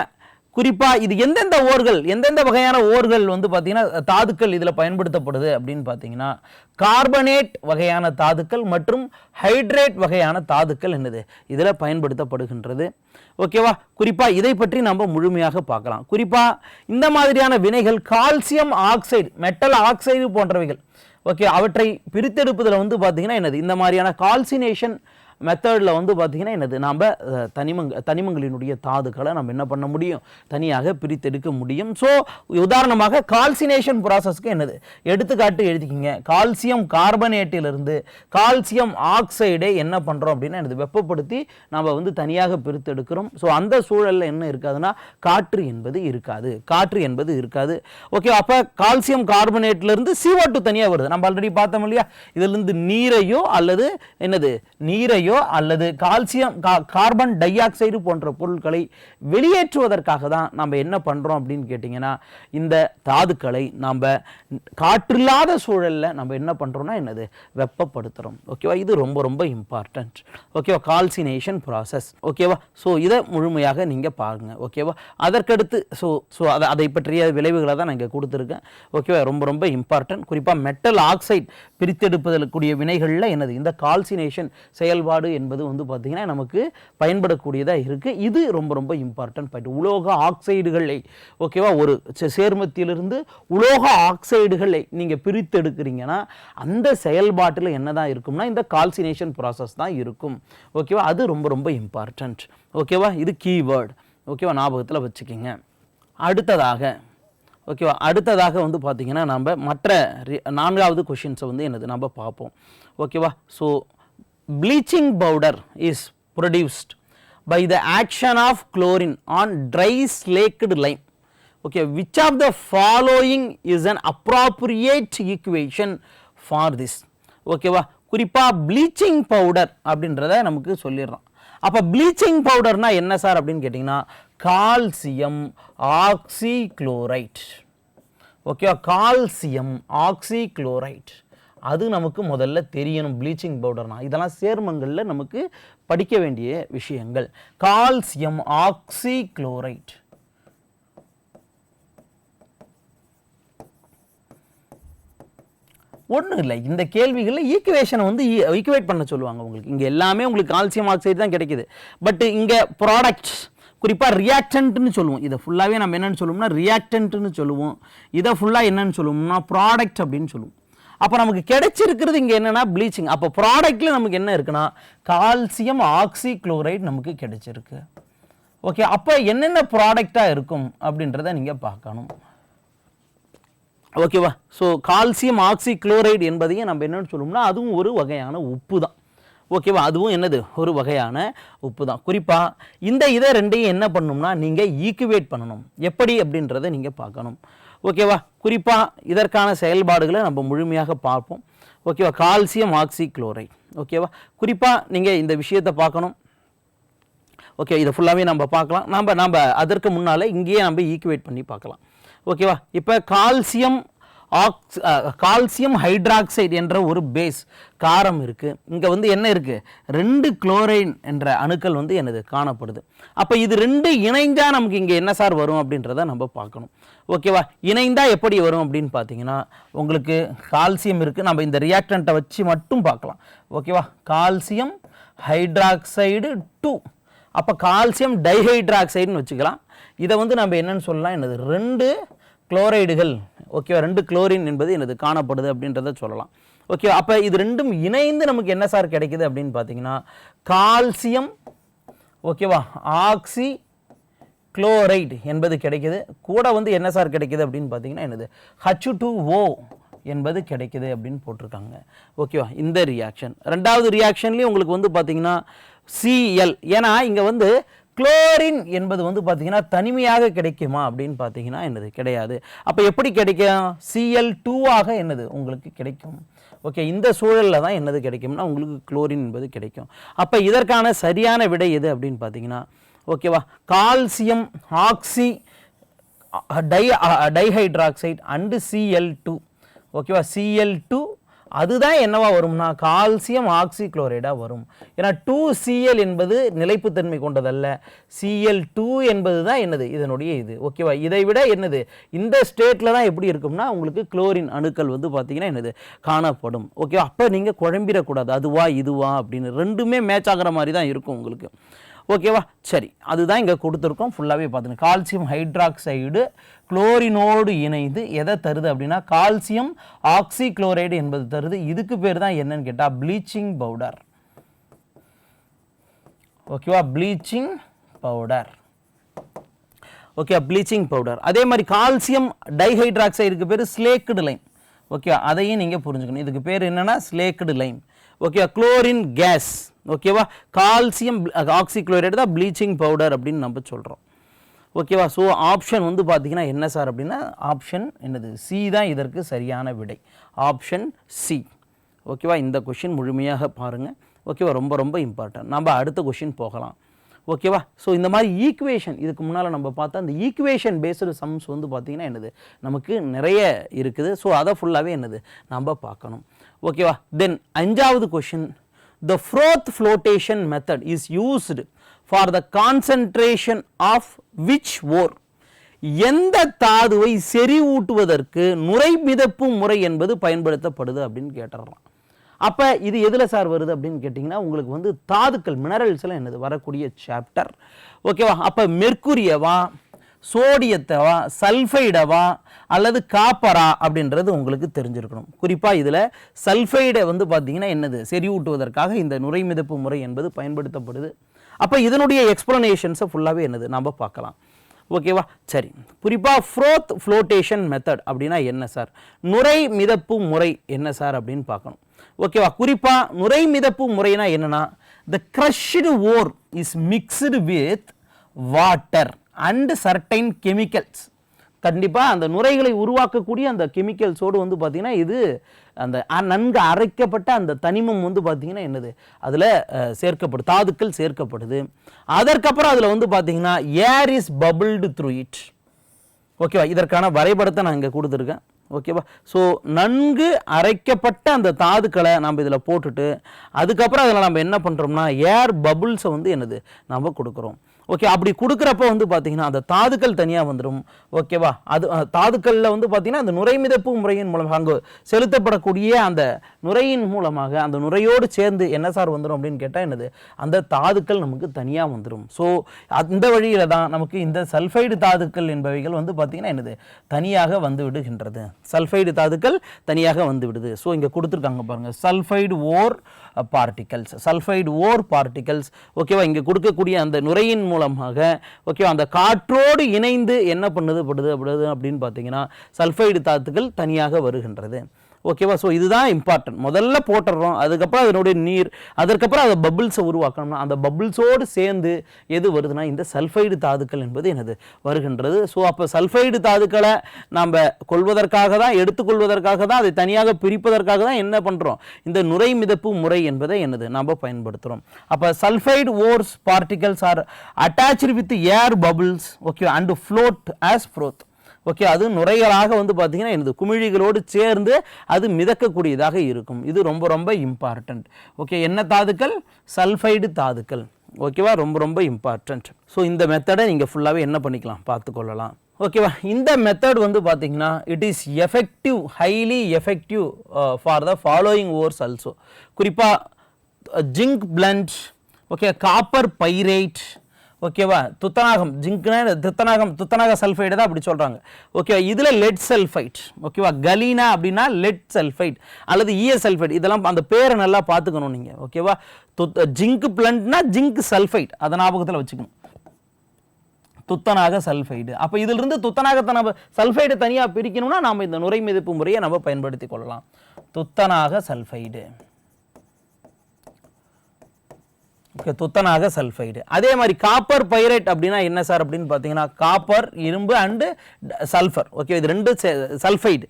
குறிப்பாக இது எந்தெந்த ஓர்கள், எந்தெந்த வகையான ஓர்கள் வந்து பார்த்தீங்கன்னா தாதுக்கள் இதில் பயன்படுத்தப்படுது அப்படின்னு பார்த்தீங்கன்னா கார்பனேட் வகையான தாதுக்கள் மற்றும் ஹைட்ரேட் வகையான தாதுக்கள் என்னது இதில் பயன்படுத்தப்படுகின்றது. ஓகேவா, குறிப்பாக இதை பற்றி நம்ம முழுமையாக பார்க்கலாம். குறிப்பாக இந்த மாதிரியான வினைகள் கால்சியம் ஆக்சைடு, மெட்டல் ஆக்சைடு போன்றவைகள், ஓகே, அவற்றை பிரித்தெடுப்பதில் வந்து பார்த்தீங்கன்னா என்னது இந்த மாதிரியான கால்சினேஷன் மெத்தடில் வந்து பார்த்திங்கன்னா என்னது நாம் தனிமங்களினுடைய தாதுக்களை நம்ம என்ன பண்ண முடியும், தனியாக பிரித்தெடுக்க முடியும். ஸோ உதாரணமாக கால்சினேஷன் ப்ராசஸ்க்கு என்னது எடுத்துக்காட்டு எழுதிக்கிங்க. கால்சியம் கார்பனேட்டிலிருந்து கால்சியம் ஆக்சைடை என்ன பண்ணுறோம் அப்படின்னா என்னது வெப்பப்படுத்தி நம்ம வந்து தனியாக பிரித்தெடுக்கிறோம். ஸோ அந்த சூழலில் என்ன இருக்காதுன்னா காற்று என்பது இருக்காது. ஓகே, அப்போ கால்சியம் கார்பனேட்டிலிருந்து CO2 தனியாக வருது. நம்ம ஆல்ரெடி பார்த்தோம் இல்லையா, இதிலிருந்து நீரையோ அல்லது கால்சியம் கார்பன் டை ஆக்சைடு போன்ற பொருட்களை வெளியேற்றுவதற்காக தான் நம்ம என்ன பண்றோம் அப்படின்னு கேட்டிங்கன்னா இந்த தாதுக்களை நம்ம காற்றில்லாத சூழல்ல நம்ம என்ன பண்றோம்னா என்னது வெப்பப்படுத்துறோம். ஓகேவா, இது ரொம்ப ரொம்ப இம்பார்ட்டன்ட். ஓகேவா, கால்சினேஷன் ப்ராசஸ். ஓகேவா, ஸோ இதை முழுமையாக நீங்க பாருங்க. ஓகேவா, அதற்கடுத்து ஸோ அதை பற்றிய விளைவுகளை தான் நான் இங்கே கொடுத்துருக்கேன். ஓகேவா, ரொம்ப ரொம்ப இம்பார்ட்டன்ட். குறிப்பாக மெட்டல் ஆக்சைடு பிரித்தெடுப்பதற்குரிய வினைகளில் என்னது இந்த கால்சினேஷன் செயல்பாடு என்பது வந்து பார்த்தீங்கன்னா நமக்கு பயன்படக்கூடியதாக இருக்குது. இது ரொம்ப ரொம்ப இம்பார்ட்டன்ட் பாயிண்ட். உலோக ஆக்சைடுகளை ஓகேவா ஒரு சேர்மத்திலிருந்து உலோக ஆக்சைடுகளை நீங்கள் பிரித்தெடுக்கிறீங்கன்னா அந்த செயல்பாட்டில் என்ன தான் இருக்கும்னா இந்த கால்சினேஷன் ப்ராசஸ் தான் இருக்கும். ஓகேவா, அது ரொம்ப ரொம்ப இம்பார்ட்டன்ட். ஓகேவா, இது கீவேர்டு. ஓகேவா, ஞாபகத்தில் வச்சுக்கிங்க. அடுத்ததாக வந்து பார்த்தீங்கன்னா நம்ம மற்ற 4வது கொஷின்ஸை வந்து என்னது நம்ம பார்ப்போம். ஓகேவா, so bleaching powder is produced by the action of chlorine on dry slaked lime. Okay, which of the following is an appropriate equation for this? Okay வா, குறிப்பா bleaching powder அப்படின்றத நமக்கு சொல்லிடுறோம். அப்ப bleaching powderனா என்ன சார் அப்படின்னு கேட்டிங்கன்னா கால்சியம் ஆக்சிக்ளோரைட். ஓகேவா, கால்சியம் ஆக்சிக்ளோரைட் அது நமக்கு முதல்ல தெரியணும். ப்ளீச்சிங் பவுடர்னா இதெல்லாம் சேர்மங்களில் நமக்கு படிக்க வேண்டிய விஷயங்கள். Calcium oxychloride. ஒன்றும் இல்லை, இந்த கேள்விகளில் ஈக்குவேஷனை வந்து ஈக்குவேட் பண்ண சொல்லுவாங்க உங்களுக்கு. இங்கே எல்லாமே உங்களுக்கு கால்சியம் ஆக்சைடு தான் கிடைக்குது. பட் இங்கே ப்ராடக்ட்ஸ் குறிப்பாக ரியாக்டன்ட்னு சொல்லுவோம். இதை ஃபுல்லாகவே நம்ம என்னென்னு சொல்லுவோம்னா ரியாக்டன்ட்னு சொல்லுவோம். இதை ஃபுல்லாக என்னென்னு சொல்லுவோம்னா ப்ராடக்ட் அப்படின்னு சொல்லுவோம். அப்போ நமக்கு கிடைச்சிருக்கிறது இங்கே என்னென்னா ப்ளீச்சிங். அப்போ ப்ராடக்ட்டில் நமக்கு என்ன இருக்குன்னா கால்சியம் ஆக்சிக்ளோரைட் நமக்கு கிடைச்சிருக்கு. ஓகே, அப்போ என்னென்ன ப்ராடக்டாக இருக்கும் அப்படின்றத நீங்கள் பார்க்கணும். ஓகேவா, ஸோ கால்சியம் ஆக்சிக்ளோரைடு என்பதையும் நம்ம என்னென்னு சொல்லுவோம்னா அதுவும் ஒரு வகையான உப்பு தான். ஓகேவா, அதுவும் என்னது ஒரு வகையான உப்பு தான். குறிப்பாக இதை ரெண்டையும் என்ன பண்ணணும்னா நீங்கள் ஈக்குவேட் பண்ணணும். எப்படி அப்படின்றத நீங்கள் பார்க்கணும். ஓகேவா, குறிப்பாக இதற்கான செயல்பாடுகளை நம்ம முழுமையாக பார்ப்போம். ஓகேவா, கால்சியம் ஆக்சிக்ளோரைட். ஓகேவா, குறிப்பாக நீங்கள் இந்த விஷயத்தை பார்க்கணும். ஓகே, இதை ஃபுல்லாகவே நம்ம பார்க்கலாம். நம்ம அதற்கு முன்னால் இங்கேயே நம்ம ஈக்குவேட் பண்ணி பார்க்கலாம். ஓகேவா, இப்போ கால்சியம் ஹைட்ராக்சைடு என்ற ஒரு பேஸ் காரம் இருக்குது. இங்கே வந்து என்ன இருக்குது, 2 குளோரைன் என்ற அணுக்கள் வந்து என்னது காணப்படுது. அப்போ இது 2 இணைந்தா நமக்கு இங்கே என்ன சார் வரும் அப்படின்றத நம்ம பார்க்கணும். ஓகேவா, இணைந்தா எப்படி வரும் அப்படின்னு பார்த்தீங்கன்னா உங்களுக்கு கால்சியம் இருக்குது. நம்ம இந்த ரியாக்டண்ட்டை வச்சு மட்டும் பார்க்கலாம். ஓகேவா, கால்சியம் ஹைட்ராக்சைடு 2. அப்போ கால்சியம் டைஹைட்ராக்சைடுன்னு வச்சுக்கலாம். இதை வந்து நம்ம என்னன்னு சொல்லலாம், என்னது 2 குளோரைடுகள். ஓகேவா, 2 குளோரின் என்பது என்னது காணப்படுது அப்படின்றத சொல்லலாம். ஓகே, அப்போ இது ரெண்டும் இணைந்து நமக்கு என்ன சார் கிடைக்குது அப்படின்னு பார்த்தீங்கன்னா கால்சியம் ஓகேவா ஆக்சி குளோரைடு என்பது கிடைக்குது. கூட வந்து என்ன சார் கிடைக்குது அப்படின்னு பார்த்தீங்கன்னா என்னது H2O என்பது கிடைக்குது அப்படின்னு போட்டிருக்காங்க. ஓகேவா, இந்த ரியாக்ஷன். ரெண்டாவது ரியாக்ஷன்லேயும் உங்களுக்கு வந்து பார்த்தீங்கன்னா Cl. ஏன்னா இங்கே வந்து குளோரின் என்பது வந்து பார்த்தீங்கன்னா தனிமையாக கிடைக்குமா அப்படின்னு பார்த்தீங்கன்னா என்னது கிடையாது. அப்போ எப்படி கிடைக்கும், Cl2 ஆக என்னது உங்களுக்கு கிடைக்கும். ஓகே, இந்த சூழலில் தான் என்னது கிடைக்கும்னா உங்களுக்கு குளோரின் என்பது கிடைக்கும். அப்போ இதற்கான சரியான விடை எது அப்படின்னு பார்த்தீங்கன்னா ஓகேவா கால்சியம் ஆக்சி டைஹைட்ராக்சைடு அண்டு Cl2. ஓகேவா, Cl2 அதுதான் என்னவா வரும்னா கால்சியம் ஆக்சிக்ளோரைடாக வரும். ஏன்னா 2Cl என்பது நிலைப்புத்தன்மை கொண்டதல்ல, Cl2 என்பது தான் என்னது இதனுடைய இது. ஓகேவா, இதை விட என்னது இந்த ஸ்டேட்டில் தான் எப்படி இருக்கும்னா உங்களுக்கு குளோரின் அணுக்கள் வந்து பார்த்தீங்கன்னா என்னது காணப்படும். ஓகேவா, அப்போ நீங்கள் குழம்பிடக்கூடாது அதுவா இதுவா அப்படின்னு, ரெண்டுமே மேட்ச் ஆகிற மாதிரி தான் இருக்கும் உங்களுக்கு. ஓகேவா, சரி, அதுதான் இங்கே கொடுத்துருக்கோம். ஃபுல்லாகவே பார்த்துங்க. கால்சியம் ஹைட்ராக்சைடு குளோரினோடு இணைந்து எதை தருது அப்படின்னா கால்சியம் ஆக்சிக்ளோரைடு என்பது தருது. இதுக்கு பேர் தான் என்னன்னு கேட்டால் ப்ளீச்சிங் பவுடர். ஓகேவா, bleaching powder. Okay, bleaching powder. அதே மாதிரி கால்சியம் டைஹைட்ராக்சைடுக்கு பேர் ஸ்லேக்டு லைம். ஓகே, அதையும் நீங்கள் புரிஞ்சுக்கணும். இதுக்கு பேர் என்னன்னா slaked Lime. Okay, chlorine case. ஓகேவா, கால்சியம் ஆக்சிக்ளோரைடு தான் ப்ளீச்சிங் பவுடர் அப்படின்னு நம்ம சொல்கிறோம். ஓகேவா, ஸோ ஆப்ஷன் வந்து பார்த்தீங்கன்னா என்ன சார் அப்படின்னா ஆப்ஷன் என்னது சி தான் இதற்கு சரியான விடை. Option C. ஓகேவா, இந்த கொஷின் முழுமையாக பாருங்கள். ஓகேவா, ரொம்ப ரொம்ப இம்பார்ட்டன்ட். நம்ம அடுத்த கொஷின் போகலாம். ஓகேவா, ஸோ இந்த மாதிரி ஈக்குவேஷன் இதுக்கு முன்னால் நம்ம பார்த்தா அந்த ஈக்குவேஷன் பேஸ்டு சம்ஸ் வந்து பார்த்திங்கன்னா என்னது நமக்கு நிறைய இருக்குது. ஸோ அதை ஃபுல்லாகவே என்னது நம்ம பார்க்கணும். ஓகேவா, தென் 5வது question, the froth flotation method is used for the concentration of which ore? எந்த தாதுவை செறிவூட்டுவதற்கு நுரை மிதப்பு முறை என்பது பயன்படுத்தப்படுது அப்படின்னு கேட்டுறலாம். அப்போ இது எதில் சார் வருது அப்படின்னு கேட்டிங்கன்னா உங்களுக்கு வந்து தாதுக்கள் மினரல்ஸ்லாம் என்னது வரக்கூடிய சாப்டர். ஓகேவா, அப்போ மெர்க்குரியவா சோடியத்தவா சல்ஃபைடவா அல்லது காப்பரா அப்படின்றது உங்களுக்கு தெரிஞ்சிருக்கணும். குறிப்பாக இதில் சல்ஃபைடை வந்து பார்த்திங்கன்னா என்னது செறிவூட்டுவதற்காக இந்த நுரை மிதப்பு முறை என்பது பயன்படுத்தப்படுது. அப்போ இதனுடைய எக்ஸ்ப்ளனேஷன்ஸை ஃபுல்லாகவே என்னது நம்ம பார்க்கலாம். ஓகேவா, சரி, குறிப்பாக ஃப்ரோத் ஃப்ளோட்டேஷன் மெத்தட் அப்படின்னா என்ன சார், நுரை மிதப்பு முறை என்ன சார் அப்படின்னு பார்க்கணும். ஓகேவா. குறிப்பாக நுரை மிதப்பு முறைனா என்னன்னா, the crushed ore is mixed with water and certain chemicals. கண்டிப்பாக அந்த நுரைகளை உருவாக்கக்கூடிய அந்த கெமிக்கல்ஸோடு வந்து பார்த்திங்கன்னா இது அந்த நன்கு அரைக்கப்பட்ட அந்த தனிமம் வந்து பார்த்திங்கன்னா என்னது அதில் சேர்க்கப்படுது, தாதுக்கள் சேர்க்கப்படுது. அதற்கப்புறம் அதில் வந்து பார்த்திங்கன்னா air is bubbled through it. ஓகேவா. இதற்கான வரைபடத்தை நான் இங்கே கொடுத்துருக்கேன். ஓகேவா. ஸோ நன்கு அரைக்கப்பட்ட அந்த தாதுக்களை நம்ம இதில் போட்டுட்டு அதுக்கப்புறம் அதில் நம்ம என்ன பண்ணுறோம்னா ஏர் பபுள்ஸை வந்து என்னது நம்ம கொடுக்குறோம். ஓகே. அப்படி கொடுக்குறப்ப வந்து பார்த்தீங்கன்னா அந்த தாதுக்கள் தனியாக வந்துடும். ஓகேவா. அது தாதுக்களில் வந்து பார்த்தீங்கன்னா அந்த நுரை மிதப்பு முறையின் மூலமாக அங்கே செலுத்தப்படக்கூடிய அந்த நுரையின் மூலமாக அந்த நுரையோடு சேர்ந்து என்ன சார் வந்துடும் அப்படின்னு கேட்டால் என்னது அந்த தாதுக்கள் நமக்கு தனியாக வந்துடும். ஸோ அந்த வழியில் தான் நமக்கு இந்த சல்ஃபைடு தாதுக்கள் என்பவைகள் வந்து பார்த்தீங்கன்னா என்னது தனியாக வந்து விடுகின்றது. சல்ஃபைடு தாதுக்கள் தனியாக வந்து விடுது. ஸோ இங்கே கொடுத்துருக்காங்க பாருங்கள், சல்ஃபைடு ஓர் பார்ட்டிகல்ஸ், சல்ஃபைடு ஓர் பார்ட்டிகல்ஸ். ஓகேவா. இங்கே கொடுக்கக்கூடிய அந்த நுரையின் மூலமாக ஓகேவா அந்த காற்றோடு இணைந்து என்ன பண்ணுது அப்படின்னு பார்த்தீங்கன்னா சல்ஃபைடு தாதுக்கள் தனியாக வருகின்றது. ஓகேவா. ஸோ இதுதான் இம்பார்ட்டன்ட். முதல்ல போட்டுடுறோம், அதுக்கப்புறம் அதனுடைய நீர், அதற்கப்புறம் அதை பபிள்ஸை உருவாக்கணும்னா அந்த பபிள்ஸோடு சேர்ந்து எது வருதுன்னா இந்த சல்ஃபைடு தாதுக்கள் என்பது என்னது வருகின்றது. ஸோ அப்போ சல்ஃபைடு தாதுக்களை நாம் கொள்வதற்காக தான், எடுத்துக்கொள்வதற்காக தான், அதை தனியாக பிரிப்பதற்காக தான் என்ன பண்ணுறோம் இந்த நுரை மிதப்பு முறை என்பதை என்னது நாம் பயன்படுத்துகிறோம். அப்போ sulphide ores particles R attached with air bubbles. Okay. And float as froth. Okay. அது நுரைகளாக வந்து பார்த்தீங்கன்னா எனது குமிழிகளோடு சேர்ந்து அது மிதக்கக்கூடியதாக இருக்கும். இது ரொம்ப ரொம்ப இம்பார்ட்டன்ட். ஓகே. என்ன தாதுக்கள்? சல்ஃபைடு தாதுக்கள். ஓகேவா. ரொம்ப ரொம்ப இம்பார்ட்டன்ட். ஸோ இந்த மெத்தடை நீங்கள் ஃபுல்லாகவே என்ன பண்ணிக்கலாம் பார்த்துக்கொள்ளலாம். ஓகேவா. இந்த மெத்தட் வந்து பார்த்தீங்கன்னா it is effective, highly effective for the following ores also. குறிப்பாக zinc blende, okay, copper pyrite, ஓகேவா, துத்தநாகம், ஜிங்க்னா துத்தநாக சல்ஃபைடு தான் அப்படி சொல்கிறாங்க. ஓகேவா. இதில் லெட் சல்ஃபைட். ஓகேவா. கலீனா அப்படின்னா லெட் சல்ஃபைட் அல்லது ஈஎஸ் சல்ஃபைட். இதெல்லாம் அந்த பேரை நல்லா பார்த்துக்கணும் நீங்கள். ஓகேவா. ஜிங்க் பிளண்ட்னா ஜிங்க் சல்ஃபைட், அதை ஞாபகத்தில் வச்சுக்கணும். துத்தநாக சல்ஃபைடு. அப்போ இதிலிருந்து துத்தநாகத்தை நம்ம சல்ஃபைடு தனியாக பிரிக்கணும்னா நாம் இந்த நுரை மிதப்பு முறையை நம்ம பயன்படுத்தி கொள்ளலாம். துத்தநாக சல்ஃபைடு. ஓகே. துத்தநாக சல்ஃபைடு. அதே மாதிரி காப்பர் பைரைட் அப்படின்னா என்ன சார் அப்படின்னு பார்த்தீங்கன்னா காப்பர், இரும்பு அண்டு சல்ஃபர். ஓகே. இது ரெண்டு சல்ஃபைடு,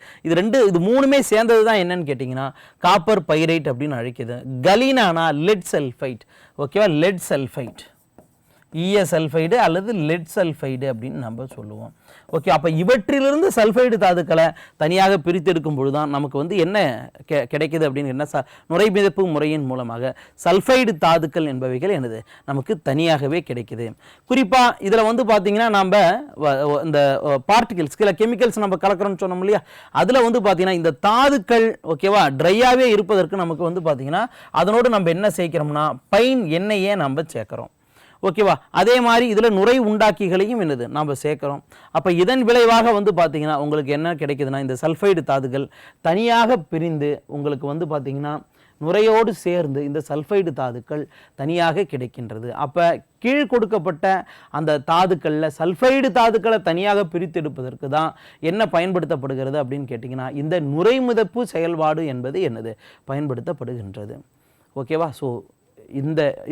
இது மூணுமே சேர்ந்தது தான் என்னன்னு கேட்டிங்கன்னா காப்பர் பைரைட் அப்படின்னு அழைக்குது. கலீனானா லெட் சல்ஃபைட். ஓகேவா. லெட் சல்ஃபைட், ஈஎஸ் சல்ஃபைடு அல்லது லெட் சல்ஃபைடு அப்படின்னு நம்ம சொல்லுவோம். ஓகே. அப்போ இவற்றிலிருந்து சல்ஃபைடு தாதுக்களை தனியாக பிரித்தெடுக்கும் பொழுது தான் நமக்கு வந்து என்ன கிடைக்குது அப்படின்னு என்ன நுரை மிதப்பு முறையின் மூலமாக சல்ஃபைடு தாதுக்கள் என்பவைகள் என்னது நமக்கு தனியாகவே கிடைக்குது. குறிப்பாக இதில் வந்து பார்த்தீங்கன்னா நம்ம இந்த பார்ட்டிகல்ஸ், சில கெமிக்கல்ஸ் நம்ம கலக்கிறோம்னு சொன்னோம் இல்லையா, அதில் வந்து பார்த்தீங்கன்னா இந்த தாதுக்கள் ஓகேவா ட்ரையாகவே இருப்பதற்கு நமக்கு வந்து பார்த்தீங்கன்னா அதனோடு நம்ம என்ன சேர்க்கிறோம்னா பைன் எண்ணெயே நம்ம சேர்க்கிறோம். ஓகேவா. அதே மாதிரி இதில் நுரை உண்டாக்கிகளையும் என்னது நாம் சேர்க்குறோம். அப்போ இதன் விளைவாக வந்து பார்த்தீங்கன்னா உங்களுக்கு என்ன கிடைக்குதுன்னா இந்த சல்ஃபைடு தாதுகள் தனியாக பிரிந்து உங்களுக்கு வந்து பார்த்தீங்கன்னா நுரையோடு சேர்ந்து இந்த சல்ஃபைடு தாதுக்கள் தனியாக கிடைக்கின்றது. அப்போ கீழ் கொடுக்கப்பட்ட அந்த தாதுக்களில் சல்ஃபைடு தாதுக்களை தனியாக பிரித்தெடுப்பதற்கு தான் என்ன பயன்படுத்தப்படுகிறது அப்படின்னு கேட்டிங்கன்னா இந்த நுரை மிதப்பு செயல்பாடு என்பது என்னது பயன்படுத்தப்படுகின்றது. ஓகேவா. ஸோ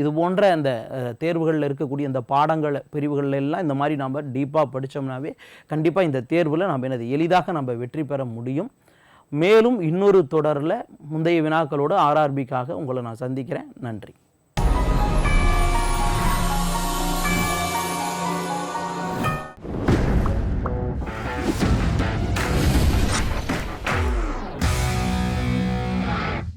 இது போன்ற அந்த தேர்வுகளில் இருக்கக்கூடிய இந்த பாடங்கள் பிரிவுகள் எல்லாம் இந்த மாதிரி நாம் டீப்பாக படித்தோம்னாவே கண்டிப்பாக இந்த தேர்வில் நம்ம என்னது எளிதாக நம்ம வெற்றி பெற முடியும். மேலும் இன்னொரு தொடரில் முந்தைய வினாக்களோடு RRBக்காக உங்களை நான் சந்திக்கிறேன். நன்றி.